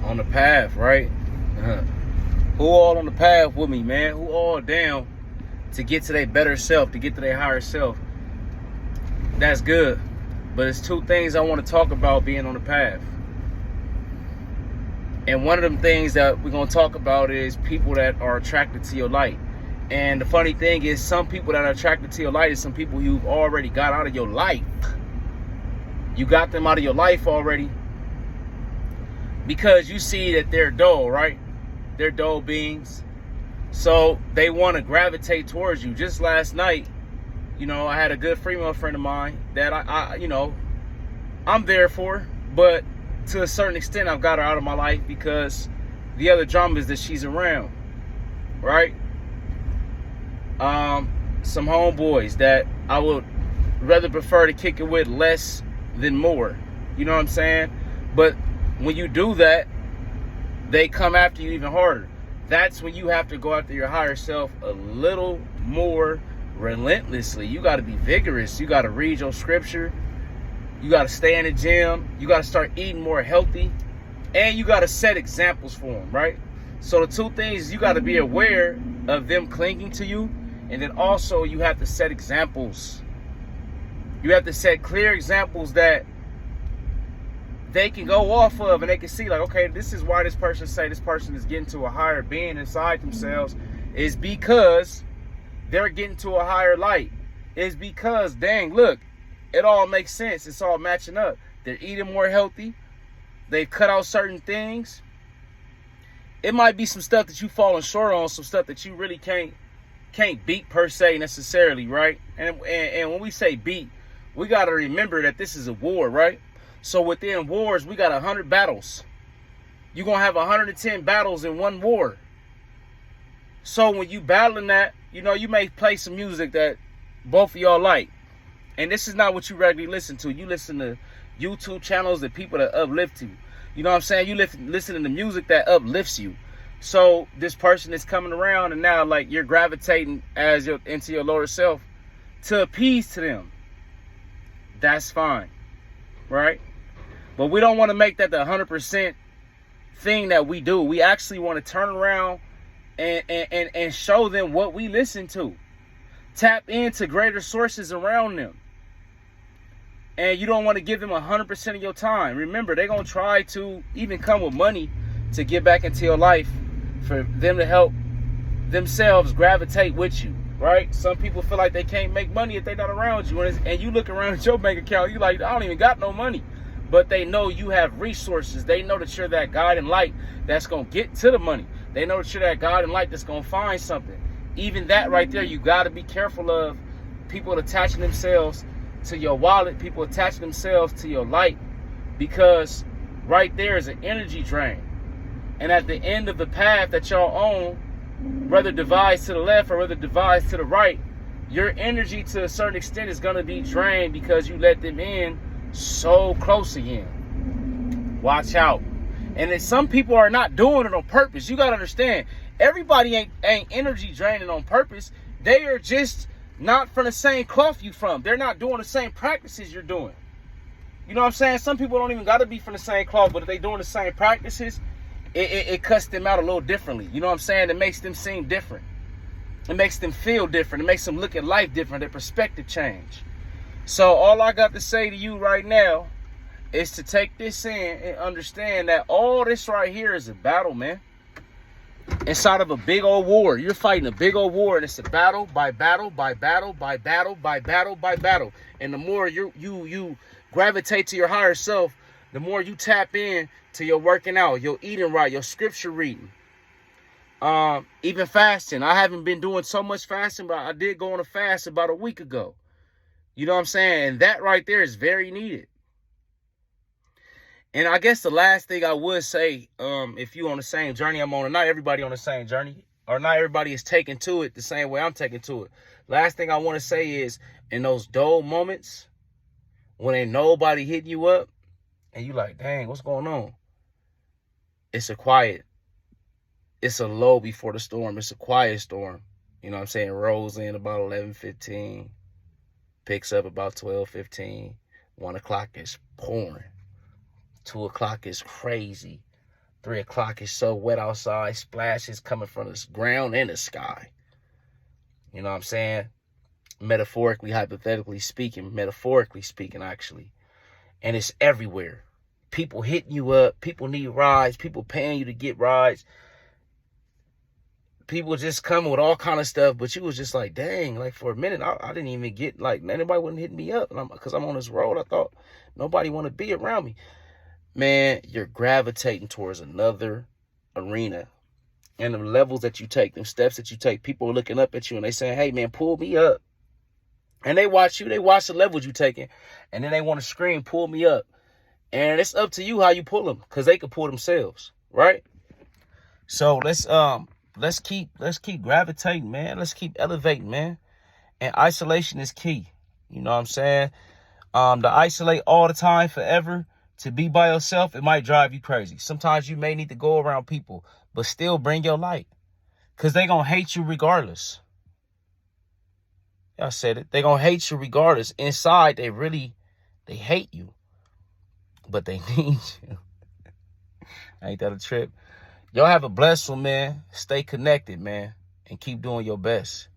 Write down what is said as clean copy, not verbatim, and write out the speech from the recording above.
on the path, right? Who all on the path with me, man? Who all down to get to their better self, to get to their higher self? That's good. But it's two things I want to talk about being on the path. And one of them things that we're going to talk about is people that are attracted to your light. And the funny thing is, some people that are attracted to your light is some people you've already got out of your life. You got them out of your life already because you see that they're dull, right? They're dull beings. So they want to gravitate towards you. Just last night, I had a good female friend of mine that I'm there for, but to a certain extent, I've got her out of my life because the other drama is that she's around, right? Some homeboys that I would rather prefer to kick it with less than more. You know what I'm saying? But when you do that, they come after you even harder. That's when you have to go after your higher self a little more relentlessly. You got to be vigorous. You got to read your scripture. You got to stay in the gym. You got to start eating more healthy. And you got to set examples for them, right? So the two things is you got to be aware of them clinging to you. And then also you have to set examples. You have to set clear examples that they can go off of and they can see like, okay, this is why this person say this person is getting to a higher being inside themselves, is because they're getting to a higher light. It's because, dang, look, it all makes sense. It's all matching up. They're eating more healthy. They've cut out certain things. It might be some stuff that you falling short on, some stuff that you really can't beat per se necessarily, right? And when we say beat, we got to remember that this is a war, right? So within wars, we got 100 battles. You're going to have 110 battles in one war. So when you battling that, you may play some music that both of y'all like. And this is not what you regularly listen to. You listen to YouTube channels that people that uplift you. You know what I'm saying? You listen to music that uplifts you. So this person is coming around and now like you're gravitating into your lower self to appease to them. That's fine, right? But we don't want to make that the 100% thing that we do. We actually want to turn around and show them what we listen to. Tap into greater sources around them. And you don't want to give them 100% of your time. Remember, they're going to try to even come with money to get back into your life for them to help themselves gravitate with you, right? Some people feel like they can't make money if they're not around you. And you look around at your bank account, you're like, I don't even got no money. But they know you have resources. They know that you're that guide and light that's going to get to the money. They know that you're that guide and light that's going to find something. Even that right there, you got to be careful of people attaching themselves to your wallet, people attaching themselves to your light, because right there is an energy drain. And at the end of the path that y'all own, whether divides to the left or whether divides to the right, your energy to a certain extent is going to be drained because you let them in so close again. Watch out. And then some people are not doing it on purpose. You got to understand, everybody ain't energy draining on purpose. They are just not from the same cloth you from. They're not doing the same practices you're doing. You know what I'm saying? Some people don't even got to be from the same cloth, but if they doing the same practices, it cuts them out a little differently. You know what I'm saying? It makes them seem different. It makes them feel different. It makes them look at life different. Their perspective change. So all I got to say to you right now is to take this in and understand that all this right here is a battle, man. Inside of a big old war. You're fighting a big old war, and it's a battle by battle by battle by battle by battle by battle. And the more you gravitate to your higher self, the more you tap in to your working out, your eating right, your scripture reading. Even fasting. I haven't been doing so much fasting, but I did go on a fast about a week ago. You know what I'm saying? And that right there is very needed. And I guess the last thing I would say, if you on the same journey I'm on, and not everybody on the same journey, or not everybody is taking to it the same way I'm taking to it. Last thing I want to say is, in those dull moments, when ain't nobody hitting you up, and you like, dang, what's going on? It's a quiet. It's a low before the storm. It's a quiet storm. You know what I'm saying? It rolls in about 11:15. Picks up about 12:15. 1 o'clock is pouring. 2 o'clock is crazy. 3 o'clock, it's so wet outside, splashes coming from the ground and the sky. You know what I'm saying? Metaphorically, hypothetically speaking, actually. And it's everywhere. People hitting you up, people need rides, people paying you to get rides. People just coming with all kind of stuff, but you was just like, dang, like for a minute, I didn't even get, like, anybody wouldn't hit me up. Because I'm on this road, I thought nobody want to be around me. Man, you're gravitating towards another arena. And the levels that you take, them steps that you take, people are looking up at you and they saying, hey, man, pull me up. And they watch you, they watch the levels you taking, and then they want to scream, pull me up. And it's up to you how you pull them, because they can pull themselves, right? So let's keep gravitating, man. Let's keep elevating, man. And isolation is key. You know what I'm saying? To isolate all the time forever, to be by yourself, it might drive you crazy. Sometimes you may need to go around people, but still bring your light, because they going to hate you regardless. I said it. They going to hate you regardless. Inside, they hate you, but they need you. Ain't that a trip? Y'all have a blessed one, man. Stay connected, man, and keep doing your best.